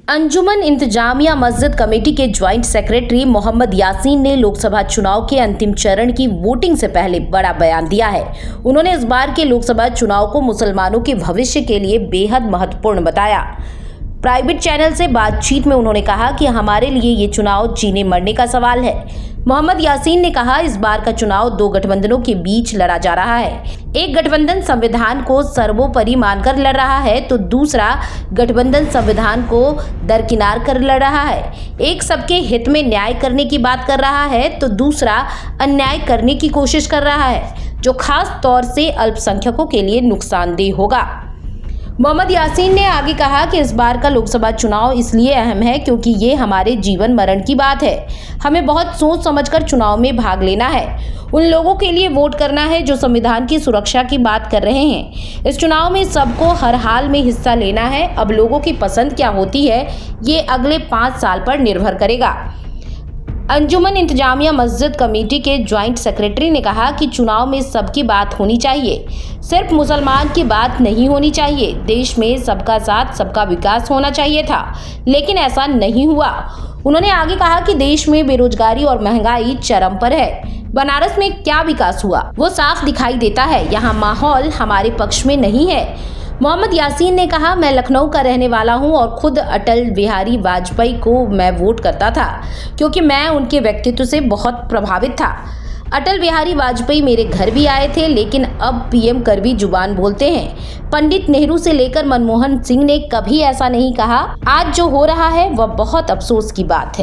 अंजुमन इंतजामिया मस्जिद कमेटी के ज्वाइंट सेक्रेटरी मोहम्मद यासीन ने लोकसभा चुनाव के अंतिम चरण की वोटिंग से पहले बड़ा बयान दिया है। उन्होंने इस बार के लोकसभा चुनाव को मुसलमानों के भविष्य के लिए बेहद महत्वपूर्ण बताया। प्राइवेट चैनल से बातचीत में उन्होंने कहा कि हमारे लिए ये चुनाव जीने मरने का सवाल है। मोहम्मद यासीन ने कहा, इस बार का चुनाव दो गठबंधनों के बीच लड़ा जा रहा है। एक गठबंधन संविधान को सर्वोपरि मानकर लड़ रहा है तो दूसरा गठबंधन संविधान को दरकिनार कर लड़ रहा है। एक सबके हित में न्याय करने की बात कर रहा है तो दूसरा अन्याय करने की कोशिश कर रहा है, जो खास तौर से अल्पसंख्यकों के लिए नुकसानदेह होगा। मोहम्मद यासीन ने आगे कहा कि इस बार का लोकसभा चुनाव इसलिए अहम है क्योंकि ये हमारे जीवन मरण की बात है। हमें बहुत सोच समझकर चुनाव में भाग लेना है, उन लोगों के लिए वोट करना है जो संविधान की सुरक्षा की बात कर रहे हैं। इस चुनाव में सबको हर हाल में हिस्सा लेना है। अब लोगों की पसंद क्या होती है ये अगले 5 साल पर निर्भर करेगा। अंजुमन इंतजामिया मस्जिद कमेटी के ज्वाइंट सेक्रेटरी ने कहा कि चुनाव में सबकी बात होनी चाहिए, सिर्फ मुसलमान की बात नहीं होनी चाहिए। देश में सबका साथ सबका विकास होना चाहिए था, लेकिन ऐसा नहीं हुआ। उन्होंने आगे कहा कि देश में बेरोजगारी और महंगाई चरम पर है। बनारस में क्या विकास हुआ वो साफ दिखाई देता है। यहाँ माहौल हमारे पक्ष में नहीं है। मोहम्मद यासीन ने कहा, मैं लखनऊ का रहने वाला हूं और खुद अटल बिहारी वाजपेयी को मैं वोट करता था क्योंकि मैं उनके व्यक्तित्व से बहुत प्रभावित था। अटल बिहारी वाजपेयी मेरे घर भी आए थे, लेकिन अब पीएम कड़वी जुबान बोलते हैं। पंडित नेहरू से लेकर मनमोहन सिंह ने कभी ऐसा नहीं कहा। आज जो हो रहा है वह बहुत अफसोस की बात है।